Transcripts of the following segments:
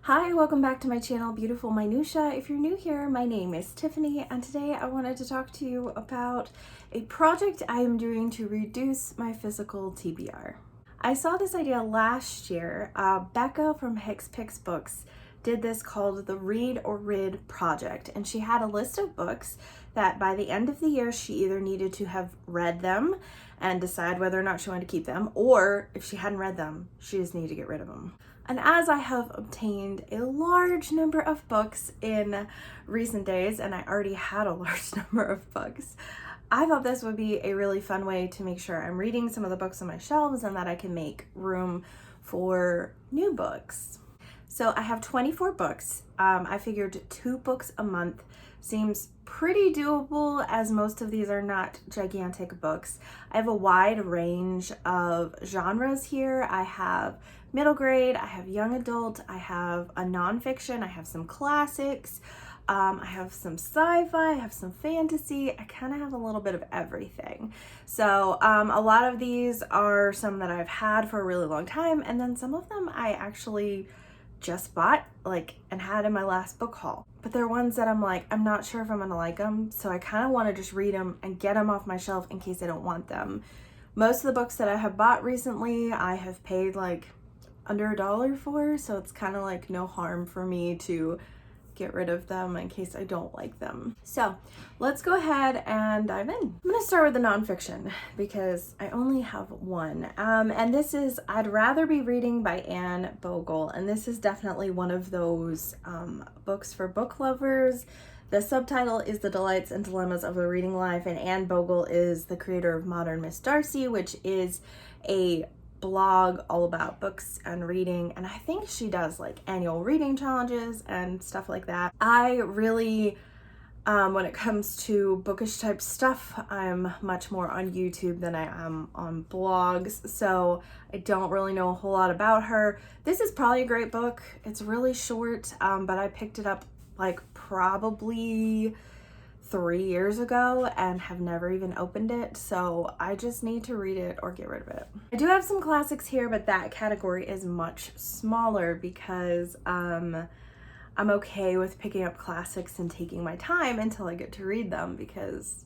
Hi, welcome back to my channel, Beautiful Minutia. If you're new here, my name is Tiffany, and today I wanted to talk to you about a project I am doing to reduce my physical TBR. I saw this idea last year. Becca from Hicks Picks Books did this called the Read or Rid Project, and she had a list of books that by the end of the year she either needed to have read them and decide whether or not she wanted to keep them, or if she hadn't read them, she just needed to get rid of them. And as I have obtained a large number of books in recent days, and I already had a large number of books, I thought this would be a really fun way to make sure I'm reading some of the books on my shelves and that I can make room for new books. So I have 24 books. I figured 2 books a month seems pretty doable, as most of these are not gigantic books. I have a wide range of genres here. I have middle grade, I have young adult, I have a nonfiction, I have some classics, I have some sci-fi, I have some fantasy. I kind of have a little bit of everything. So a lot of these are some that I've had for a really long time, and then some of them I actually just bought and had in my last book haul. But they're ones that I'm not sure if I'm gonna like them, so I kind of want to just read them and get them off my shelf in case I don't want them. Most of the books that I have bought recently I have paid under $1 for, so it's kind of no harm for me to get rid of them in case I don't like them. So let's go ahead and dive in. I'm gonna start with the nonfiction because I only have one. And this is I'd Rather Be Reading by Anne Bogle. And this is definitely one of those books for book lovers. The subtitle is The Delights and Dilemmas of the Reading Life, and Anne Bogle is the creator of Modern Miss Darcy, which is a blog all about books and reading, and I think she does annual reading challenges and stuff like that. I really when it comes to bookish type stuff, I'm much more on YouTube than I am on blogs, so I don't really know a whole lot about her. This is probably a great book. It's really short, but I picked it up probably 3 years ago and have never even opened it, so I just need to read it or get rid of it. I do have some classics here, but that category is much smaller because I'm okay with picking up classics and taking my time until I get to read them, because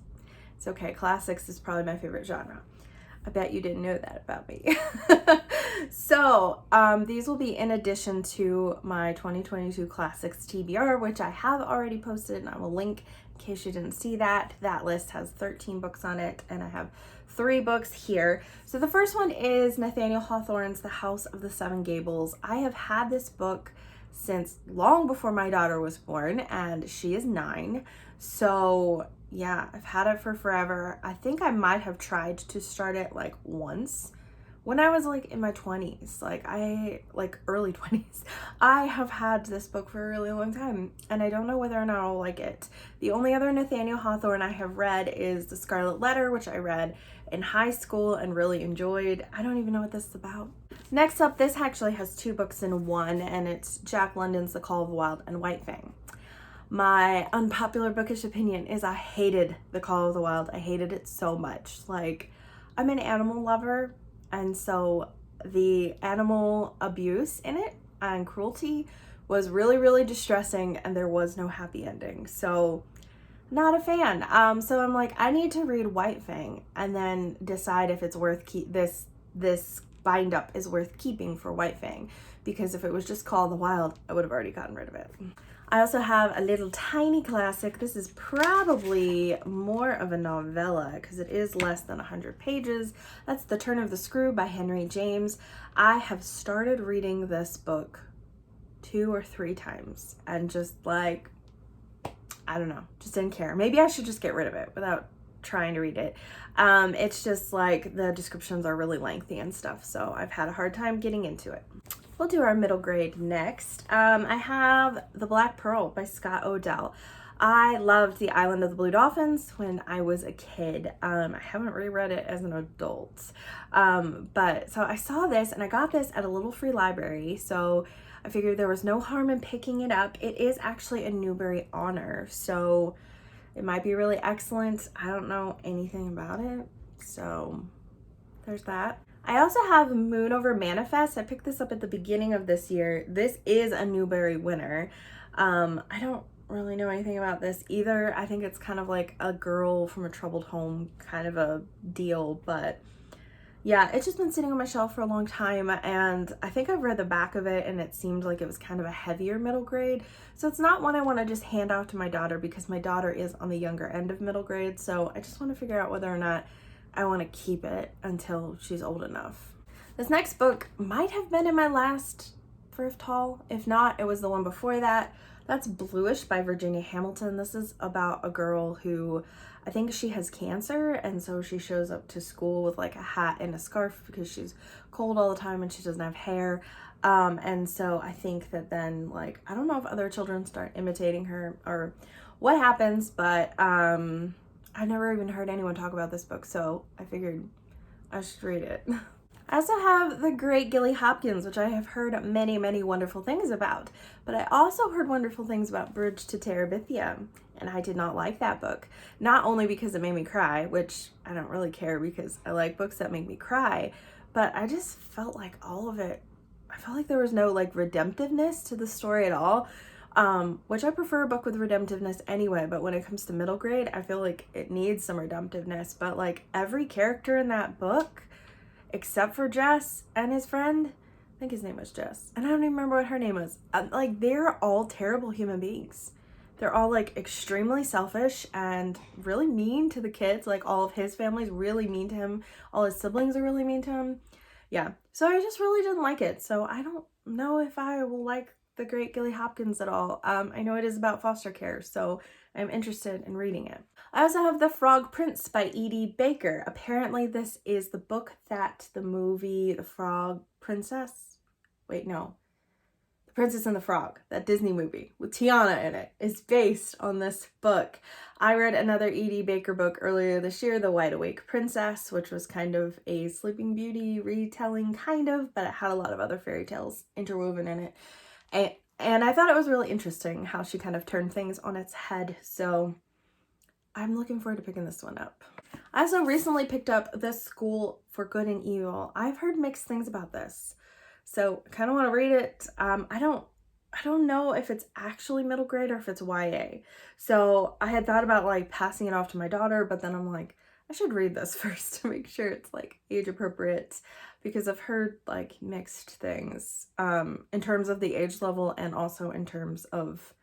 it's okay. Classics is probably my favorite genre. I bet you didn't know that about me. So these will be in addition to my 2022 classics TBR, which I have already posted, and I will link in case you didn't see that. That list has 13 books on it, and I have 3 books here. So the first one is Nathaniel Hawthorne's The House of the Seven Gables. I have had this book since long before my daughter was born, and she is 9. So yeah, I've had it for forever. I think I might have tried to start it once when I was in my 20s, early 20s. I have had this book for a really long time, and I don't know whether or not I'll like it. The only other Nathaniel Hawthorne I have read is The Scarlet Letter, which I read in high school and really enjoyed. I don't even know what this is about. Next up, this actually has 2 books in one, and it's Jack London's The Call of the Wild and White Fang. My unpopular bookish opinion is I hated The Call of the Wild. I hated it so much. I'm an animal lover, and so the animal abuse in it and cruelty was really, really distressing, and there was no happy ending. So not a fan. So I'm I need to read White Fang and then decide if it's worth this bind up is worth keeping for White Fang, because if it was just Call of the Wild, I would have already gotten rid of it. I also have a little tiny classic. This is probably more of a novella because it is less than 100 pages. That's The Turn of the Screw by Henry James. I have started reading this book 2 or 3 times and just I don't know, just didn't care. Maybe I should just get rid of it without trying to read it. It's just the descriptions are really lengthy and stuff, so I've had a hard time getting into it. We'll do our middle grade next. I have The Black Pearl by Scott Odell. I loved The Island of the Blue Dolphins when I was a kid. I haven't reread it as an adult. But so I saw this, and I got this at a little free library, so I figured there was no harm in picking it up. It is actually a Newbery honor, so it might be really excellent. I don't know anything about it, so there's that. I also have Moon Over Manifest. I picked this up at the beginning of this year. This is a Newbery winner. I don't really know anything about this either. I think it's kind of like a girl from a troubled home kind of a deal, but yeah, it's just been sitting on my shelf for a long time, and I think I've read the back of it and it seemed like it was kind of a heavier middle grade. So it's not one I want to just hand off to my daughter because my daughter is on the younger end of middle grade. So I just want to figure out whether or not I want to keep it until she's old enough. This next book might have been in my last thrift haul. If not, it was the one before that. That's Bluish by Virginia Hamilton. This is about a girl who, I think she has cancer, and so she shows up to school with like a hat and a scarf because she's cold all the time and she doesn't have hair. And so I think that then, like, I don't know if other children start imitating her or what happens, but I've never even heard anyone talk about this book, so I figured I should read it. I also have The Great Gilly Hopkins, which I have heard many, many wonderful things about, but I also heard wonderful things about Bridge to Terabithia, and I did not like that book. Not only because it made me cry, which I don't really care because I like books that make me cry, but I just felt like all of it, I felt like there was no like redemptiveness to the story at all. Which I prefer a book with redemptiveness anyway, but when it comes to middle grade, I feel like it needs some redemptiveness. But like every character in that book, except for Jess and his friend, I think his name was Jess, and I don't even remember what her name was. Like, they're all terrible human beings. They're all like extremely selfish and really mean to the kids. Like, all of his family's really mean to him. All his siblings are really mean to him. Yeah, so I just really didn't like it. So I don't know if I will like The Great Gilly Hopkins at all. I know it is about foster care, so I'm interested in reading it. I also have The Frog Prince by E.D. Baker. Apparently this is the book that the movie The Frog Princess, wait, no, The Princess and the Frog, that Disney movie with Tiana in it, is based on this book. I read another E.D. Baker book earlier this year, The Wide Awake Princess, which was kind of a Sleeping Beauty retelling, kind of, but it had a lot of other fairy tales interwoven in it. And I thought it was really interesting how she kind of turned things on its head, so I'm looking forward to picking this one up. I also recently picked up The School for Good and Evil. I've heard mixed things about this, so I kind of want to read it. I don't know if it's actually middle grade or if it's YA. So I had thought about like passing it off to my daughter, but then I'm like, I should read this first to make sure it's like age appropriate, because I've heard like mixed things in terms of the age level and also in terms of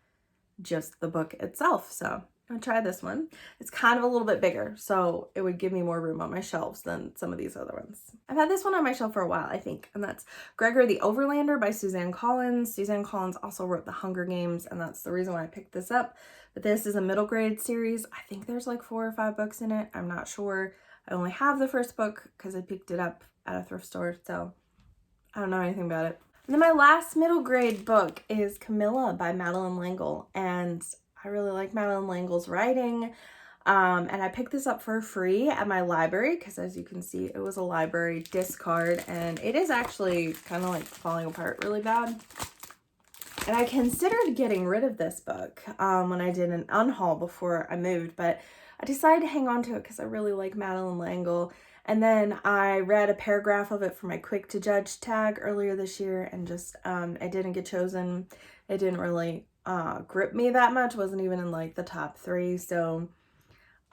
just the book itself. So I'm gonna try this one. It's kind of a little bit bigger, so it would give me more room on my shelves than some of these other ones. I've had this one on my shelf for a while, I think, and that's Gregor the Overlander by Suzanne Collins. Suzanne Collins also wrote The Hunger Games, and that's the reason why I picked this up. But this is a middle grade series. I think there's like 4 or 5 books in it. I'm not sure. I only have the first book because I picked it up at a thrift store, so I don't know anything about it. And then my last middle grade book is Camilla by Madeleine L'Engle, and I really like Madeleine L'Engle's writing, and I picked this up for free at my library because, as you can see, it was a library discard, and it is actually kind of like falling apart really bad. And I considered getting rid of this book when I did an unhaul before I moved, but I decided to hang on to it because I really like Madeleine L'Engle. And then I read a paragraph of it for my quick to judge tag earlier this year, and just it didn't get chosen. It didn't really grip me that much. Wasn't even in like the top 3, so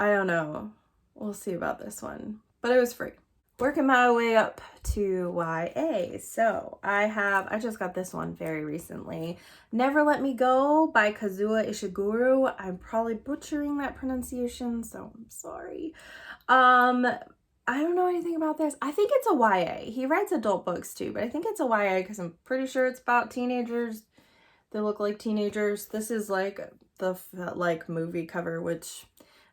I don't know. We'll see about this one, but it was free. Working my way up to YA. So I just got this one very recently. Never Let Me Go by Kazuo Ishiguro. I'm probably butchering that pronunciation, so I'm sorry. I don't know anything about this. I think it's a YA. He writes adult books too, but I think it's a YA because I'm pretty sure it's about teenagers. They look like teenagers. This is like the like movie cover, which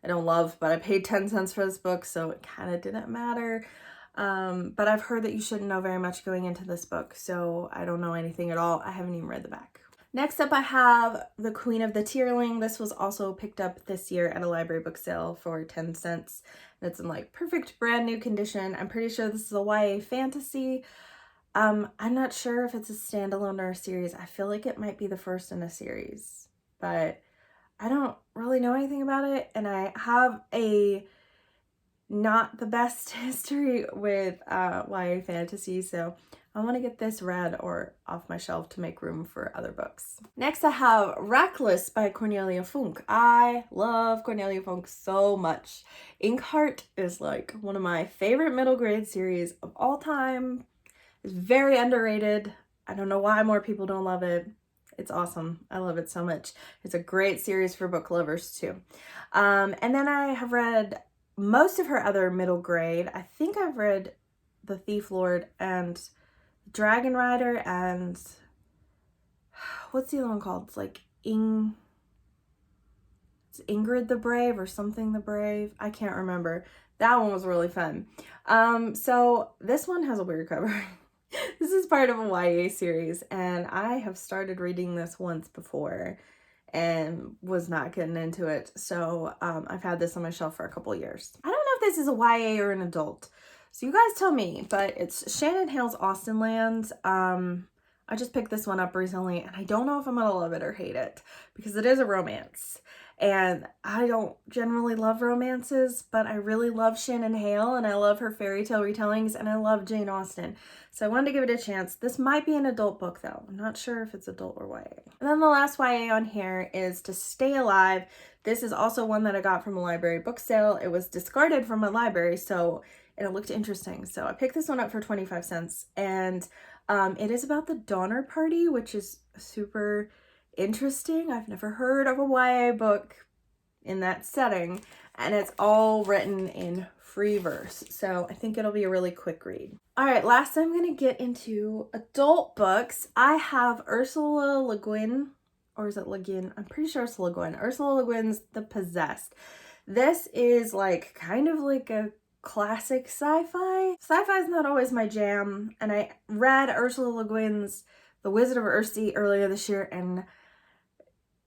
I don't love, but I paid 10 cents for this book, so it kind of didn't matter. But I've heard that you shouldn't know very much going into this book, so I don't know anything at all. I haven't even read the back. Next up, I have The Queen of the Tearling. This was also picked up this year at a library book sale for 10 cents. It's in like perfect brand new condition. I'm pretty sure this is a YA fantasy. I'm not sure if it's a standalone or a series. I feel like it might be the first in a series, but I don't really know anything about it. And I have a not the best history with YA fantasy, so I want to get this read or off my shelf to make room for other books. Next, I have Reckless by Cornelia Funke. I love Cornelia Funke so much. Inkheart is like one of my favorite middle grade series of all time. It's very underrated. I don't know why more people don't love it. It's awesome. I love it so much. It's a great series for book lovers too. And then I have read most of her other middle grade. I think I've read The Thief Lord and Dragon Rider and what's the other one called? It's like Ingrid the Brave or something the Brave. I can't remember. That one was really fun. So this one has a weird cover. This is part of a YA series, and I have started reading this once before and was not getting into it. So I've had this on my shelf for a couple years. I don't know if this is a YA or an adult, so you guys tell me, but it's Shannon Hale's Austinland. I just picked this one up recently, and I don't know if I'm gonna love it or hate it because it is a romance. And I don't generally love romances, but I really love Shannon Hale, and I love her fairy tale retellings, and I love Jane Austen. So I wanted to give it a chance. This might be an adult book, though. I'm not sure if it's adult or YA. And then the last YA on here is To Stay Alive. This is also one that I got from a library book sale. It was discarded from a library, so and it looked interesting. So I picked this one up for 25 cents, and it is about the Donner Party, which is super interesting. I've never heard of a YA book in that setting, and it's all written in free verse, so I think it'll be a really quick read. All right, last I'm gonna get into adult books. I have Ursula Le Guin, or is it Le Guin? I'm pretty sure it's Le Guin. Ursula Le Guin's The Possessed. This is like kind of like a classic sci-fi. Sci-fi is not always my jam, and I read Ursula Le Guin's The Wizard of Earthsea earlier this year and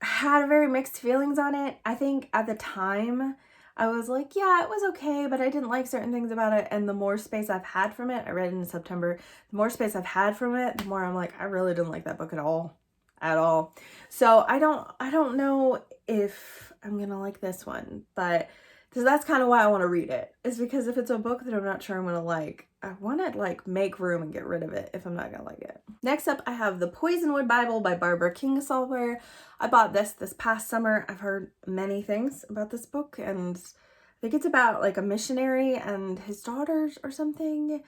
had very mixed feelings on it. I think at the time I was like, yeah, it was okay, but I didn't like certain things about it, and the more space I've had from it, I read it in September, the more space I've had from it, the more I'm like, I really didn't like that book at all. So I don't know if I'm gonna like this one, but that's kind of why I want to read it, is because if it's a book that I'm not sure I'm gonna like, I want to like make room and get rid of it if I'm not gonna like it. Next up, I have The Poisonwood Bible by Barbara Kingsolver. I bought this past summer. I've heard many things about this book, and I think it's about like a missionary and his daughters or something.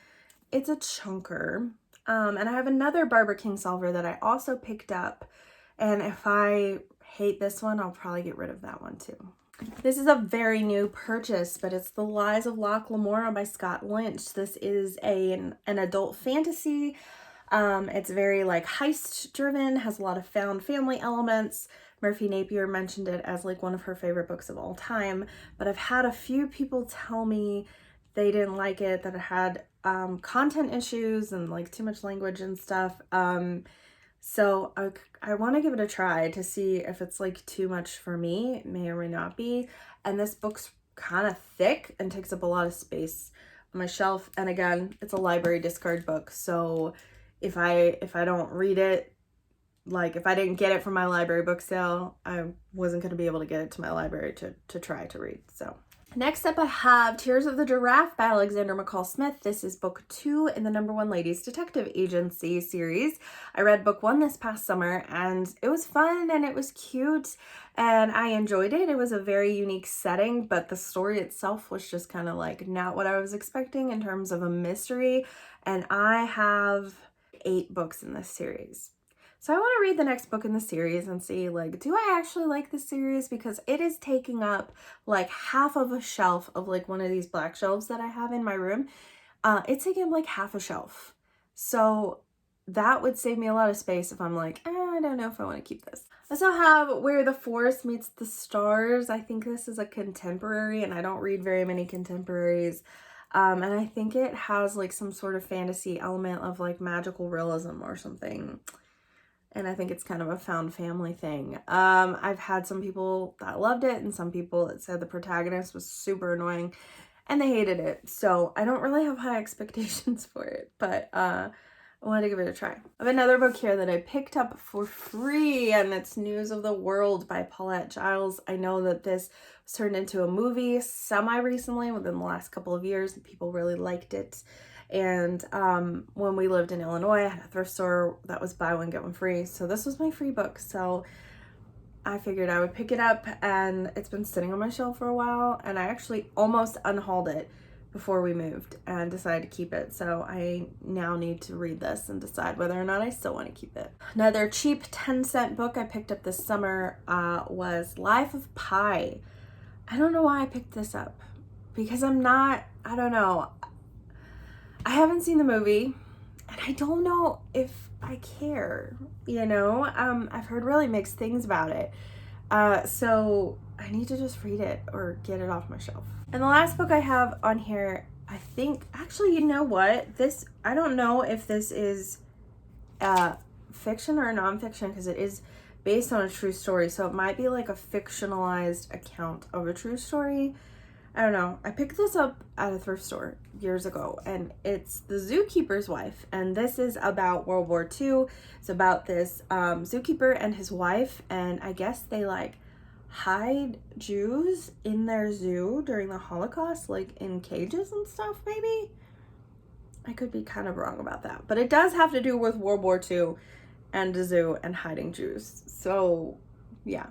It's a chunker. And I have another Barbara Kingsolver that I also picked up, and if I hate this one, I'll probably get rid of that one too. This is a very new purchase, but it's The Lies of Loch Lamora by Scott Lynch. This is an adult fantasy. It's very like heist driven, has a lot of found family elements. Murphy Napier mentioned it as like one of her favorite books of all time, but I've had a few people tell me they didn't like it, that it had content issues and like too much language and stuff. So I want to give it a try to see if it's like too much for me. It may or may not be. And this book's kind of thick and takes up a lot of space on my shelf. And again, it's a library discard book. So if I don't read it, like if I didn't get it from my library book sale, I wasn't going to be able to get it to my library to try to read. So next up, I have Tears of the Giraffe by Alexander McCall Smith. This is book 2 in the #1 Ladies Detective Agency series. I read book 1 this past summer, and it was fun and it was cute and I enjoyed it. It was a very unique setting, but the story itself was just kind of like not what I was expecting in terms of a mystery. And I have 8 books in this series. So I want to read the next book in the series and see, like, do I actually like this series? Because it is taking up like half of a shelf of like one of these black shelves that I have in my room. It's taking up like half a shelf. So that would save me a lot of space if I'm like, I don't know if I want to keep this. I also have Where the Forest Meets the Stars. I think this is a contemporary, and I don't read very many contemporaries. And I think it has like some sort of fantasy element of like magical realism or something. And I think it's kind of a found family thing. I've had some people that loved it and some people that said the protagonist was super annoying and they hated it. So I don't really have high expectations for it, but I wanted to give it a try. I have another book here that I picked up for free, and it's News of the World by Paulette Giles. I know that this was turned into a movie semi-recently, within the last couple of years, and people really liked it. And when we lived in Illinois, I had a thrift store that was buy one, get one free. So this was my free book. So I figured I would pick it up, and it's been sitting on my shelf for a while, and I actually almost unhauled it before we moved and decided to keep it. So I now need to read this and decide whether or not I still want to keep it. Another cheap 10-cent book I picked up this summer was Life of Pi. I don't know why I picked this up, because I don't know. I haven't seen the movie, and I don't know if I care, you know? I've heard really mixed things about it. So I need to just read it or get it off my shelf. And the last book I have on here, I think, actually, you know what? I don't know if this is fiction or nonfiction, because it is based on a true story. So it might be like a fictionalized account of a true story. I don't know. I picked this up at a thrift store years ago, and it's The Zookeeper's Wife. And this is about World War II. It's about this zookeeper and his wife, and I guess they like hide Jews in their zoo during the Holocaust, like in cages and stuff, maybe? I could be kind of wrong about that, but it does have to do with World War II and a zoo and hiding Jews. So yeah.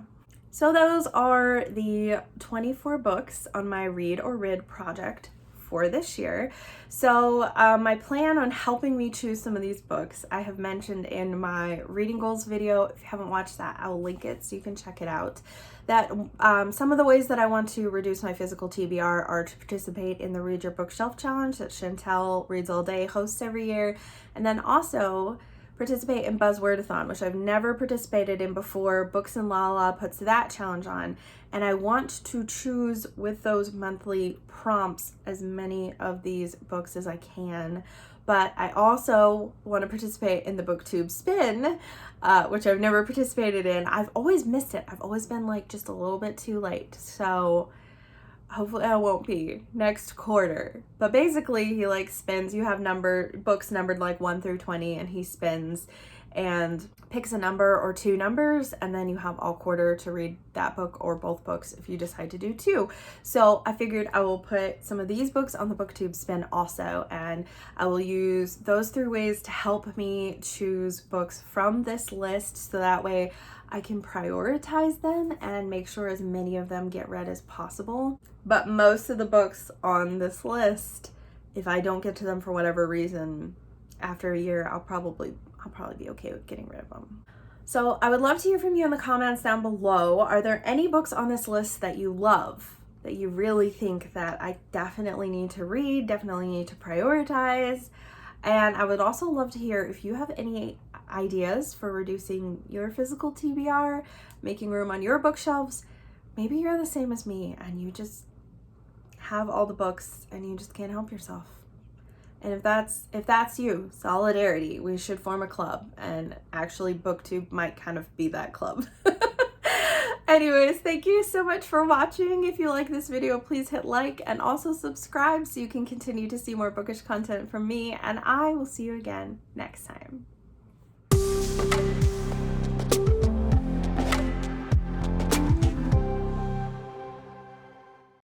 So those are the 24 books on my Read or Rid project for this year. So my plan on helping me choose some of these books, I have mentioned in my reading goals video. If you haven't watched that, I'll link it so you can check it out. That some of the ways that I want to reduce my physical TBR are to participate in the Read Your Bookshelf Challenge that Chantel Reads All Day hosts every year, and then also participate in Buzzwordathon, which I've never participated in before. Books and Lala puts that challenge on, and I want to choose with those monthly prompts as many of these books as I can. But I also want to participate in the BookTube spin, which I've never participated in. I've always missed it. I've always been like just a little bit too late. So hopefully I won't be next quarter. But basically he like spins, you have books numbered like 1 through 20, and he spins and picks a number or two numbers, and then you have all quarter to read that book or both books if you decide to do two. So I figured I will put some of these books on the BookTube spin also, and I will use those 3 ways to help me choose books from this list, so that way I can prioritize them and make sure as many of them get read as possible. But most of the books on this list, if I don't get to them for whatever reason, after a year, I'll probably be okay with getting rid of them. So I would love to hear from you in the comments down below. Are there any books on this list that you love, that you really think that I definitely need to read, definitely need to prioritize? And I would also love to hear if you have any ideas for reducing your physical TBR, making room on your bookshelves. Maybe you're the same as me and you just have all the books and you just can't help yourself. And if that's you, solidarity, we should form a club, and actually BookTube might kind of be that club. Anyways, thank you so much for watching. If you like this video, please hit like and also subscribe so you can continue to see more bookish content from me, and I will see you again next time.